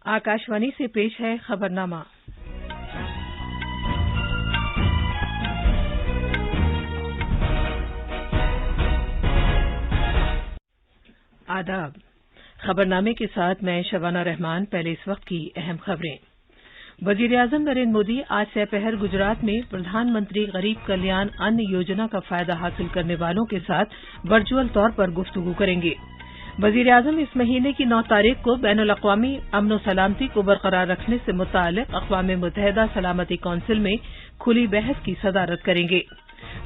आकाशवाणी से पेश है खबरनामा। आदाब। खबरनामे के साथ मैं शबाना रहमान। पहले इस वक्त की अहम खबरें। वजीर-ए-आजम नरेंद्र मोदी आज दोपहर गुजरात में प्रधानमंत्री गरीब कल्याण अन्न योजना का फायदा हासिल करने वालों के साथ वर्चुअल तौर पर गुफ्तगू करेंगे। वजीर-ए-आजम इस महीने की 9 तारीख को बैनुल-अक़वामी अमन सलामती को बरकरार रखने से मुताल्लिक़ अक़वाम मुत्तहिदा सलामती कौंसिल में खुली बहस की सदारत करेंगे।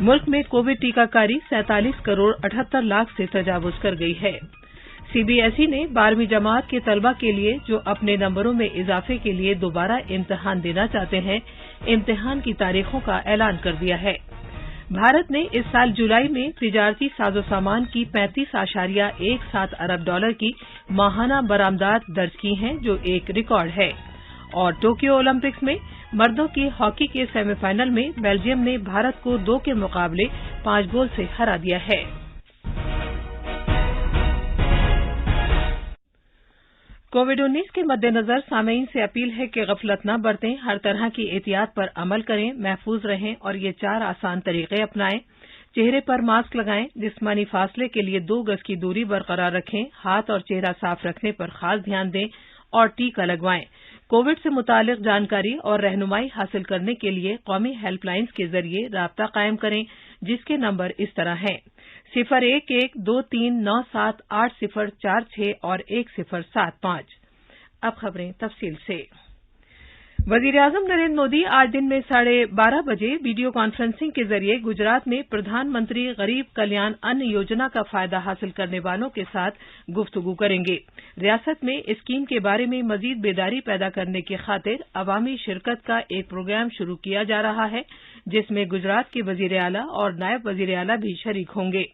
मुल्क में कोविड टीकाकारी 47 करोड़ 78 लाख से तजावुज़ कर गई है। सीबीएसई ने 12वीं जमात के तलबा के लिए जो अपने नंबरों में इजाफे के लिए दोबारा इम्तिहान देना चाहते हैं, इम्तिहान की तारीखों का ऐलान कर दिया है। भारत ने इस साल जुलाई में तिजारती साजो सामान की 35.17 अरब डॉलर की माहाना बरामदात दर्ज की हैं, जो एक रिकॉर्ड है। और टोक्यो ओलंपिक्स में मर्दों की हॉकी के सेमीफाइनल में बेल्जियम ने भारत को 2 के मुकाबले 5 गोल से हरा दिया है। कोविड-19 के मद्देनजर सामीन से अपील है कि गफलत न बरतें, हर तरह की एहतियात पर अमल करें, महफूज रहें और ये 4 आसान तरीके अपनाएं। चेहरे पर मास्क लगाएं, जिस्मानी फासले के लिए 2 गज की दूरी बरकरार रखें, हाथ और चेहरा साफ रखने पर खास ध्यान दें और टीका लगवाएं। कोविड से मुतालिक जानकारी और रहनुमाई हासिल करने के लिए कौमी हेल्पलाइंस के जरिए राब्ता कायम करें, जिसके नंबर इस तरह हैं 0112397846 और 1075। अब खबरें तफसील से। वजीर-ए-आजम नरेंद्र मोदी आज दिन में 12:30 बजे वीडियो कॉन्फ्रेंसिंग के जरिए गुजरात में प्रधानमंत्री गरीब कल्याण अन्न योजना का फायदा हासिल करने वालों के साथ गुफ्तगू करेंगे। रियासत में इस स्कीम के बारे में मजीद बेदारी पैदा करने की खातिर अवामी शिरकत का एक प्रोग्राम शुरू किया जा रहा है, जिसमें गुजरात के वजीर आला और नायब वजीर आला भी शरीक होंगे।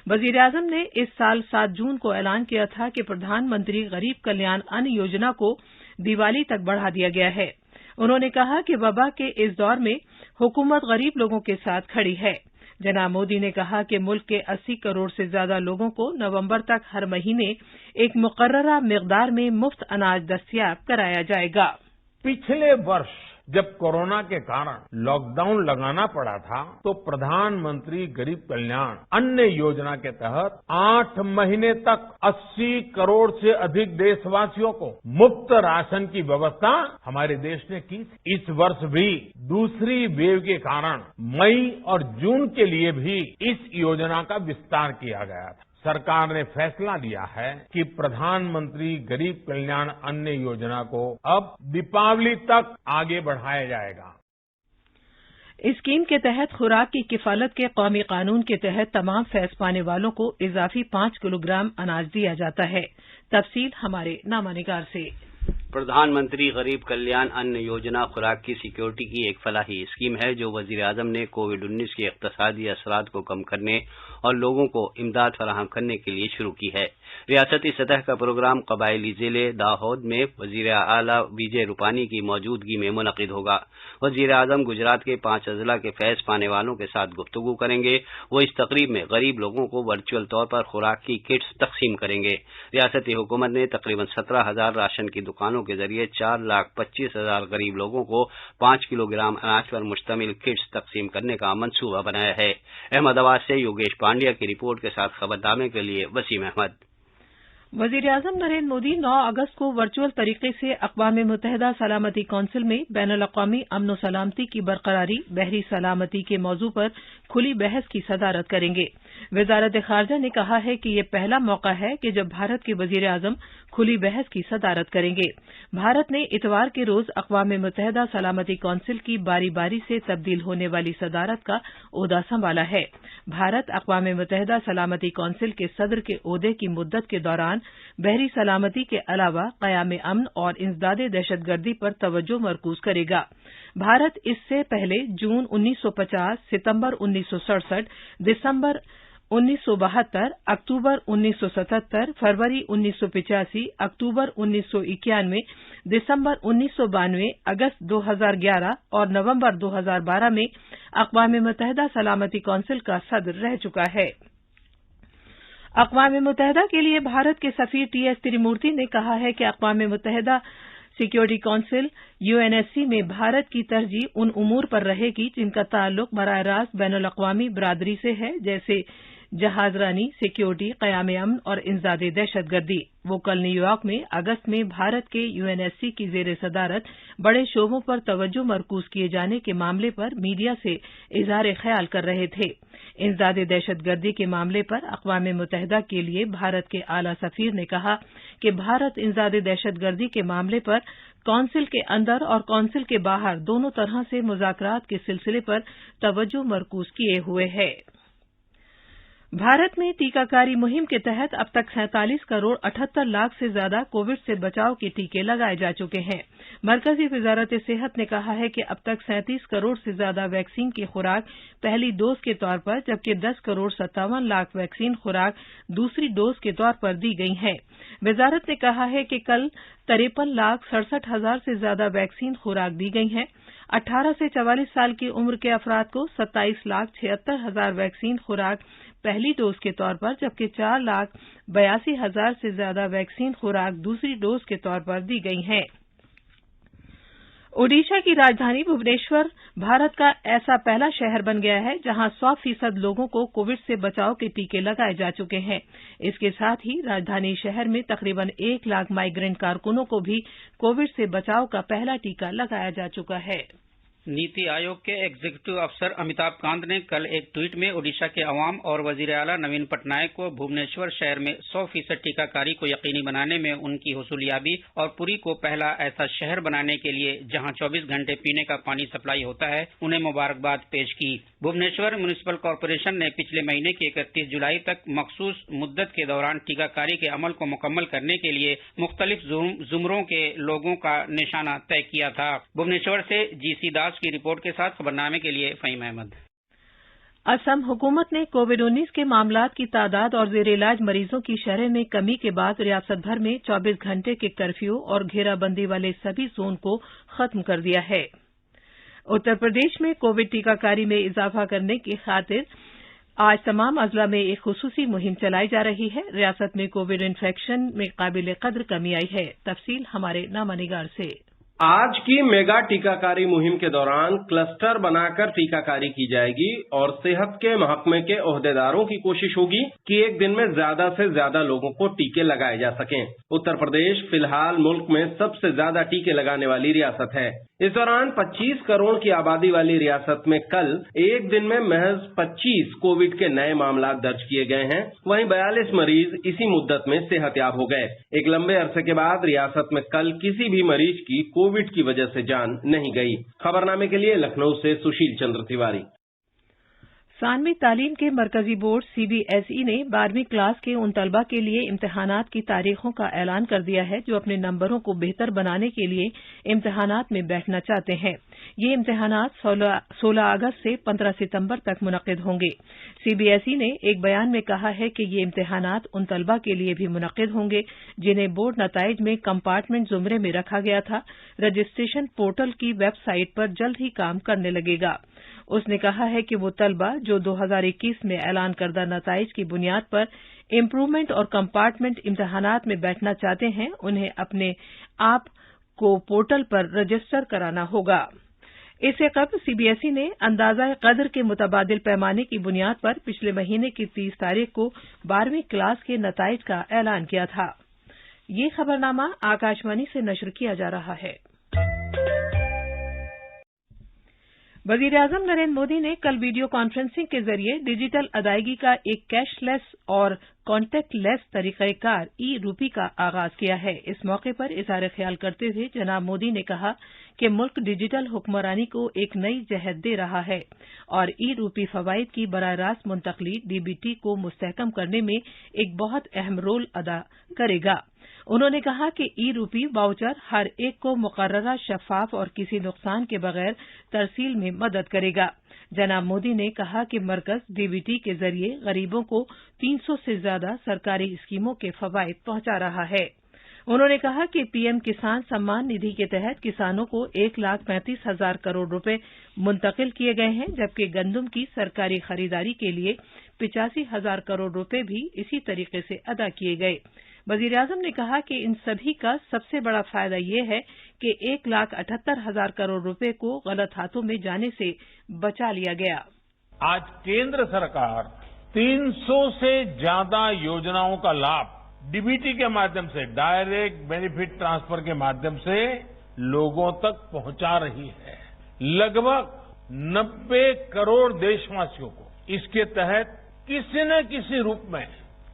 वजीर-ए-आजम ने इस साल 7 जून को ऐलान किया था कि प्रधानमंत्री गरीब कल्याण अन्न योजना को दिवाली तक बढ़ा दिया गया है। उन्होंने कहा कि वबा के इस दौर में हुकूमत गरीब लोगों के साथ खड़ी है। जनाब मोदी ने कहा कि मुल्क के 80 करोड़ से ज्यादा लोगों को नवंबर तक हर महीने एक मुकर्ररा मिकदार में मुफ्त अनाज दस्तयाब कराया जाएगा। पिछले वर्ष जब कोरोना के कारण लॉकडाउन लगाना पड़ा था, तो प्रधानमंत्री गरीब कल्याण अन्न योजना के तहत 8 महीने तक 80 करोड़ से अधिक देशवासियों को मुफ्त राशन की व्यवस्था हमारे देश ने की थी। इस वर्ष भी दूसरी वेव के कारण मई और जून के लिए भी इस योजना का विस्तार किया गया था। सरकार ने फैसला लिया है कि प्रधानमंत्री गरीब कल्याण अन्न योजना को अब दीपावली तक आगे बढ़ाया जाएगा। इस स्कीम के तहत खुराक की किफालत के कौमी कानून के तहत तमाम फैज पाने वालों को इजाफी 5 किलोग्राम अनाज दिया जाता है। तफसील हमारे नामानिगार से। प्रधानमंत्री गरीब कल्याण अन्न योजना खुराक की सिक्योरिटी की एक फलाही स्कीम है, जो वजीर-ए-आजम ने कोविड-19 के इक़्तिसादी असरात को कम करने और लोगों को इमदाद फराहम करने के लिए शुरू की है। रियासती सतह का प्रोग्राम कबायली जिले दाहोद में वजीर आला विजय रूपानी की मौजूदगी में मुनक़िद होगा। वजीर-ए-आजम गुजरात के 5 अजला के फैज़ पाने वालों के साथ गुफ्तगू करेंगे। वो इस तकरीब में गरीब लोगों को वर्चुअल तौर पर खुराक की किट्स तकसीम करेंगे। रियासती हुकूमत ने तकरीबन 17,000 राशन की दुकानों के जरिए 4,25,000 गरीब लोगों को 5 किलोग्राम अनाज पर मुश्तमिल किट्स तकसीम करने का मंसूबा बनाया है। अहमदाबाद से योगेश पांड्या की रिपोर्ट के साथ खबरनामे के लिए वसीम अहमद। वजीर-ए-आजम नरेंद्र मोदी 9 अगस्त को वर्चुअल तरीके से अक़वाम मुत्तहिदा सलामती कौंसिल में बैनुल-अक़वामी अमन सलामती की बरकरारी, बहरी सलामती के मौजू पर खुली बहस की सदारत करेंगे। वज़ारत-ए-ख़ारिजा ने कहा है कि यह पहला मौका है कि जब भारत के वज़ीर-ए-आज़म खुली बहस की सदारत करेंगे। भारत ने इतवार के रोज अक़वाम मुत्तहिदा सलामती कौंसिल की बारी बारी से तब्दील होने वाली सदारत का ओहदा संभाला है। भारत अक़वाम मुत्तहिदा सलामती कौंसिल के सदर के ओहदे की मुद्दत के दौरान बहरी सलामती के अलावा क़याम अमन और इंसदादे दहशतगर्दी पर तवज्जो मरकूज करेगा। भारत इससे पहले जून 1950, सितंबर 1967, दिसंबर 1972, अक्टूबर 1977, फरवरी 1985, अक्टूबर 1991, दिसंबर 1992, अगस्त 2011 और नवंबर 2012 में अक़वाम मुत्तहिदा सलामती कौंसिल का सदर रह चुका है। अक़वाम मुत्तहिदा के लिए भारत के सफ़ीर टी.एस. तिरुमूर्ति ने कहा है कि अक़वाम मुत्तहिदा सिक्योरिटी काउंसिल यूएनएससी में भारत की तरजीह उन उमूर पर रहेगी जिनका ताल्लुक बराह रास्त बैनुल-अक़वामी बरादरी से है, जैसे जहाजरानी, सिक्योरिटी, क़याम अमन और इंसदाद दहशतगर्दी। वो कल न्यूयॉर्क में अगस्त में भारत के यूएनएससी की ज़ेर सदारत बड़े शोबों पर तवज्जो मरकूज किए जाने के मामले पर मीडिया से इज़हार ख्याल कर रहे थे। इंसदाद दहशतगर्दी के मामले पर अक़वाम मुत्तहिदा के लिए भारत के आला सफ़ीर ने कहा कि भारत इंसदाद दहशतगर्दी के मामले पर कौंसिल के अंदर और कौंसिल के बाहर दोनों तरह से मुज़ाकरात के सिलसिले पर तवज्जो मरकूज किए हुए है। भारत में टीकाकारी मुहिम के तहत अब तक 47 करोड़ 78 लाख से ज्यादा कोविड से बचाव के टीके लगाए जा चुके हैं। मरकजी वजारत सेहत ने कहा है कि अब तक 37 करोड़ से ज्यादा वैक्सीन की खुराक पहली डोज के तौर पर, जबकि 10 करोड़ 57 लाख वैक्सीन खुराक दूसरी डोज के तौर पर दी गई हैं। वजारत ने कहा है कि कल 53 लाख 67 हजार से ज्यादा वैक्सीन खुराक दी गई हैं। 18 से 44 साल की उम्र के अफराद को 27 लाख 76 हजार वैक्सीन खुराक पहली डोज के तौर पर, जबकि 4 लाख 82 हजार से ज्यादा वैक्सीन खुराक दूसरी डोज के तौर पर दी गई हैं। ओडिशा की राजधानी भुवनेश्वर भारत का ऐसा पहला शहर बन गया है जहां 100% लोगों को कोविड से बचाव के टीके लगाए जा चुके हैं। इसके साथ ही राजधानी शहर में तकरीबन 1 लाख माइग्रेंट कारकुनों को भी कोविड से बचाव का पहला टीका लगाया जा चुका है। नीति आयोग के एग्जीक्यूटिव अफसर अमिताभ कांत ने कल एक ट्वीट में ओडिशा के अवाम और वजीर आला नवीन पटनायक को भुवनेश्वर शहर में 100% टीकाकारी को यकीनी बनाने में उनकी हुसूलियाबी और पुरी को पहला ऐसा शहर बनाने के लिए जहां 24 घंटे पीने का पानी सप्लाई होता है, उन्हें मुबारकबाद पेश की। भुवनेश्वर म्यूनिसिपल कॉरपोरेशन ने पिछले महीने की 31 जुलाई तक मखसूस मुद्दत के दौरान टीकाकारी के अमल को मुकम्मल करने के लिए मुख्तलिफ जुमरों के लोगों का निशाना तय किया था। भुवनेश्वर से जीसी दास की रिपोर्ट के साथ खबरनामे के लिए फहीम अहमद। असम हुकूमत ने कोविड-19 के मामलात की तादाद और जेर इलाज मरीजों की शरह में कमी के बाद रियासत भर में 24 घंटे के कर्फ्यू और घेराबंदी वाले सभी जोन को खत्म कर दिया है। उत्तर प्रदेश में कोविड टीकाकारी में इजाफा करने की खातिर आज तमाम अजला में एक खुसूसी मुहिम चलाई जा रही है। रियासत में कोविड इन्फेक्शन में काबिल कद्र कमी आई है। तफसील हमारे नामानिगार से। आज की मेगा टीकाकारी मुहिम के दौरान क्लस्टर बनाकर टीकाकारी की जाएगी और सेहत के महकमे के ओहदेदारों की कोशिश होगी कि एक दिन में ज्यादा से ज्यादा लोगों को टीके लगाए जा सकें। उत्तर प्रदेश फिलहाल मुल्क में सबसे ज्यादा टीके लगाने वाली रियासत है। इस दौरान 25 करोड़ की आबादी वाली रियासत में कल एक दिन में महज 25 कोविड के नए मामला दर्ज किए गए हैं। वहीं 42 मरीज इसी मुद्दत में सेहतयाब हो गए। एक लंबे अरसे के बाद रियासत में कल किसी भी मरीज की कोविड की वजह से जान नहीं गई। खबरनामे के लिए लखनऊ से सुशील चंद्र तिवारी। सानवी तालीम के मरकजी बोर्ड सीबीएसई ने 12वीं क्लास के उन तलबा के लिए इम्तिहानात की तारीखों का ऐलान कर दिया है जो अपने नंबरों को बेहतर बनाने के लिए इम्तिहानात में बैठना चाहते हैं। ये इम्तिहानात 16 अगस्त से 15 सितंबर तक मुनक्किद होंगे। सीबीएसई ने एक बयान में कहा है कि ये इम्तिहानात उन तलबा के लिए भी मुनक्किद होंगे जिन्हें बोर्ड नताइज में कंपार्टमेंट जुमरे में रखा गया था। रजिस्ट्रेशन पोर्टल की वेबसाइट पर जल्द ही काम करने लगेगा। उसने कहा है कि वो तलबा जो 2021 में ऐलान करदा नताइज की बुनियाद पर इम्प्रूवमेंट और कंपार्टमेंट इम्तिहानात में बैठना चाहते हैं, उन्हें अपने आप को पोर्टल पर रजिस्टर कराना होगा। इससे कबल सीबीएसई ने अंदाजा कदर के मुतबादिल पैमाने की बुनियाद पर पिछले महीने की 30 तारीख को 12वीं क्लास के नताइज का ऐलान किया था। ये खबरनामा आकाशवाणी से नशर किया जा रहा है। वजीर-ए-आज़म नरेंद्र मोदी ने कल वीडियो कॉन्फ्रेंसिंग के जरिए डिजिटल अदायगी का एक कैशलेस और कॉन्टैक्टलेस तरीक़ाकार ई रूपी का आगाज किया है। इस मौके पर इज़हार ख्याल करते हुए जनाब मोदी ने कहा कि मुल्क डिजिटल हुक्मरानी को एक नई जहत दे रहा है और ई रूपी फवाइद की बराह रास्त मुंतकली डीबीटी को मुस्तहकम करने में एक बहुत अहम रोल अदा करेगा। उन्होंने कहा कि ई रूपी वाउचर हर एक को मुकर्ररा, शफाफ और किसी नुकसान के बगैर तरसील में मदद करेगा। जनाब मोदी ने कहा कि मरकज डीबीटी के जरिए गरीबों को 300 से ज्यादा सरकारी स्कीमों के फवाइद पहुंचा रहा है। उन्होंने कहा कि पीएम किसान सम्मान निधि के तहत किसानों को 1,35,000 करोड़ रुपए मुंतकिल किए गए हैं, जबकि गंदम की सरकारी खरीदारी के लिए 85,000 करोड़ रुपए भी इसी तरीके से अदा किए गए। वजीर-ए-आजम ने कहा कि इन सभी का सबसे बड़ा फायदा ये है कि 1,78,000 करोड़ रुपए को गलत हाथों में जाने से बचा लिया गया। आज केंद्र सरकार 300 से ज्यादा योजनाओं का लाभ डीबीटी के माध्यम से, डायरेक्ट बेनिफिट ट्रांसफर के माध्यम से लोगों तक पहुंचा रही है। लगभग 90 करोड़ देशवासियों को इसके तहत किसी न किसी रूप में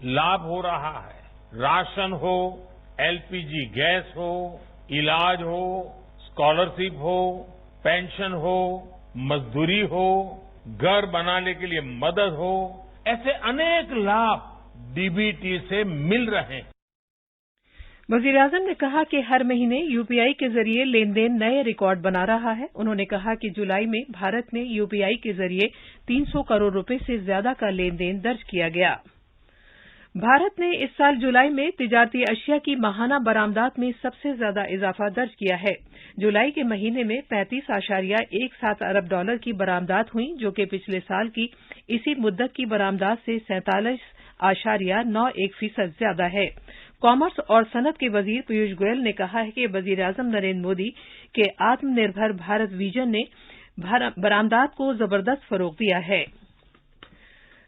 लाभ हो रहा है। राशन हो, एलपीजी गैस हो, इलाज हो, स्कॉलरशिप हो, पेंशन हो, मजदूरी हो, घर बनाने के लिए मदद हो, ऐसे अनेक लाभ डीबीटी से मिल रहे हैं। वजीर-ए-आजम ने कहा कि हर महीने यूपीआई के जरिए लेन देन नए रिकॉर्ड बना रहा है। उन्होंने कहा कि जुलाई में भारत में यूपीआई के जरिए 300 करोड़ रुपए से ज्यादा का लेन देन दर्ज किया गया। भारत ने इस साल जुलाई में तिजारती अशिया की माहाना बरामदात में सबसे ज्यादा इजाफा दर्ज किया है। जुलाई के महीने में 35.17 अरब डॉलर की बरामदात हुई, जो कि पिछले साल की इसी मुद्दत की बरामदात से 47.91% ज्यादा है। कॉमर्स और सनत के वजीर पीयूष गोयल ने कहा है कि वजीर-ए-आजम नरेंद्र मोदी के आत्मनिर्भर भारत विजन ने बरामदात को जबरदस्त फरोग दिया है।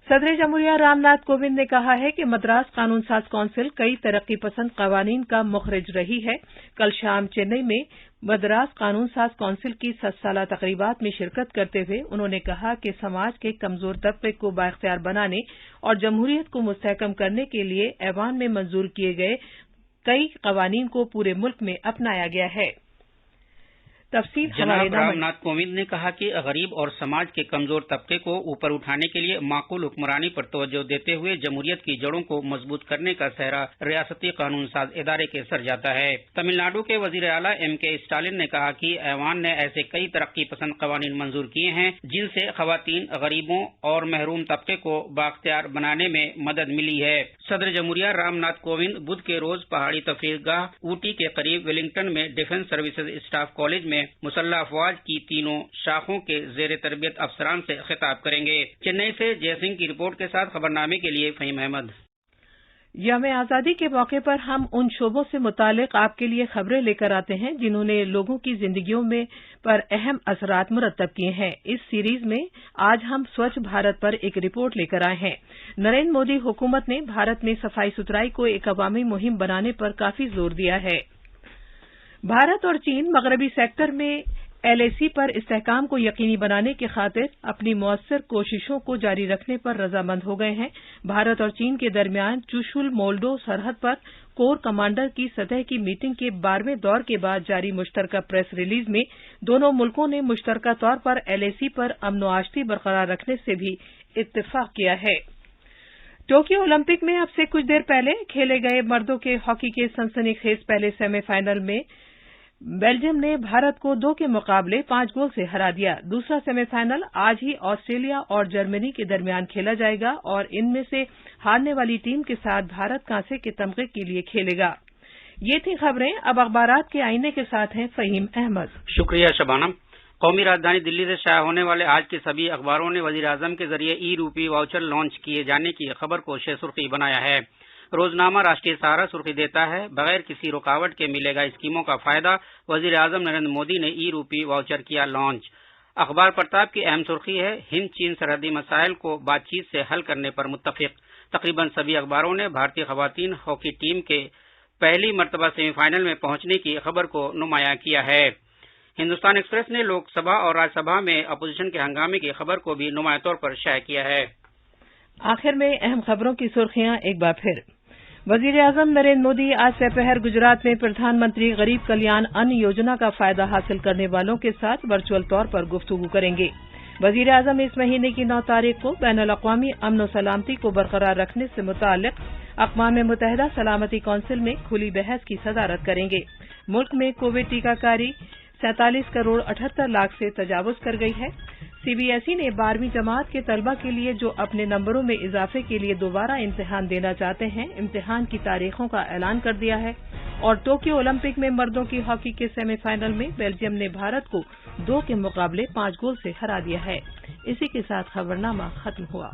सदर जमहूरिया रामनाथ कोविंद ने कहा है कि मद्रास कानून साज कौंसिल कई तरक्की पसंद कवानीन का मुखरिज रही है। कल शाम चेन्नई में मद्रास कानून साज कौंसिल की 7 साला तकरीबात में शिरकत करते हुए उन्होंने कहा कि समाज के कमजोर तबके को बाइख्तियार बनाने और जमहूरियत को मुस्तहकम करने के लिए ऐवान में मंजूर किए गए कई कवानीन को पूरे मुल्क में अपनाया गया है। जनाब रामनाथ कोविंद ने कहा कि गरीब और समाज के कमजोर तबके को ऊपर उठाने के लिए माकूल हुक्मरानी पर तवज्जो देते हुए जमहूरियत की जड़ों को मजबूत करने का सेहरा रियासती कानून साज इदारे के सर जाता है। तमिलनाडु के वजीर आला एम.के. स्टालिन ने कहा कि ऐवान ने ऐसे कई तरक्की पसंद कवानीन मंजूर किए हैं जिनसे खवातीन, गरीबों और महरूम तबके को बाख्तियार बनाने में मदद मिली है। सदर जमहूरिया रामनाथ कोविंद बुध के रोज पहाड़ी तफरीहगाह ऊटी के करीब वेलिंगटन में डिफेंस सर्विसेज स्टाफ कॉलेज में मुसल्लह अफवाज की तीनों शाखों के जेर तरबियत अफसरान से खिताब करेंगे। चेन्नई से जयसिंह की रिपोर्ट के साथ खबरनामे के लिए फहीम अहमद। यौम आजादी के मौके पर हम उन शोबों से मुतालिक आपके लिए खबरें लेकर आते हैं जिन्होंने लोगों की जिंदगियों में पर अहम असरात मुरतब किए हैं। इस सीरीज में आज हम स्वच्छ भारत पर एक रिपोर्ट लेकर आए हैं। नरेंद्र मोदी हुकूमत ने भारत में सफाई सुथराई को एक अवामी मुहिम बनाने पर काफी जोर दिया है। भारत और चीन मगरबी सेक्टर में एलएसी पर इस्तेहकाम को यकीनी बनाने की खातिर अपनी मौसर कोशिशों को जारी रखने पर रजामंद हो गए हैं। भारत और चीन के दरमियान चुशुल मोल्डो सरहद पर कोर कमांडर की सतह की मीटिंग के 12वें दौर के बाद जारी मुश्तरका प्रेस रिलीज में दोनों मुल्कों ने मुश्तरका तौर पर एलएसी पर अमन व आश्ती बरकरार रखने से भी इत्तेफाक किया है। टोक्यो ओलंपिक में अब से कुछ देर पहले खेले गए मर्दों के हॉकी के सनसनीखेज पहले सेमीफाइनल में बेल्जियम ने भारत को 2 के मुकाबले 5 गोल से हरा दिया। दूसरा सेमीफाइनल आज ही ऑस्ट्रेलिया और जर्मनी के दरमियान खेला जाएगा और इनमें से हारने वाली टीम के साथ भारत कांसे के तमगे के लिए खेलेगा। ये थी खबरें। अब अखबारात के आईने के साथ हैं फहीम अहमद। शुक्रिया शबानम। कौमी राजधानी दिल्ली से शाया होने वाले आज के सभी अखबारों ने वजीर आजम के जरिए ई-रूपी वाउचर लॉन्च किए जाने की खबर को सुर्खी बनाया है। रोजनामा राष्ट्रीय सहारा सुर्खी देता है, बगैर किसी रुकावट के मिलेगा स्कीमों का फायदा, वजीर आजम नरेंद्र मोदी ने ई-रूपी वाउचर किया लॉन्च। अखबार प्रताप की अहम सुर्खी है, हिंद चीन सरहदी मसाइल को बातचीत से हल करने पर मुत्तफिक। तकरीबन सभी अखबारों ने भारतीय खवातीन हॉकी टीम के पहली मर्तबा सेमीफाइनल में पहुंचने की खबर को नुमाया किया है। हिंदुस्तान एक्सप्रेस ने लोकसभा और राज्यसभा में अपोजिशन के हंगामे की खबर को भी नुमाया तौर पर शाया किया है। आखिर में अहम खबरों की सुर्खियां एक बार फिर। वजीर आजम नरेंद्र मोदी आज दोपहर गुजरात में प्रधानमंत्री गरीब कल्याण अन्न योजना का फायदा हासिल करने वालों के साथ वर्चुअल तौर पर गुफ्तगू करेंगे। वजीर आजम इस महीने की 9 तारीख को बैनुल-अक़वामी अमन व सलामती को बरकरार रखने से मुताल्लिक अक़वाम मुत्तहिदा सलामती कौंसिल में खुली बहस की सदारत करेंगे। मुल्क में कोविड टीकाकारी 47 करोड़ 78 लाख से तजावुज कर गई है। सीबीएसई ने 12वीं जमात के तलबा के लिए जो अपने नंबरों में इजाफे के लिए दोबारा इम्तिहान देना चाहते हैं, इम्तिहान की तारीखों का ऐलान कर दिया है। और टोक्यो ओलंपिक में मर्दों की हॉकी के सेमीफाइनल में बेल्जियम ने भारत को 2 के मुकाबले 5 गोल से हरा दिया है। इसी के साथ खबरनामा खत्म हुआ।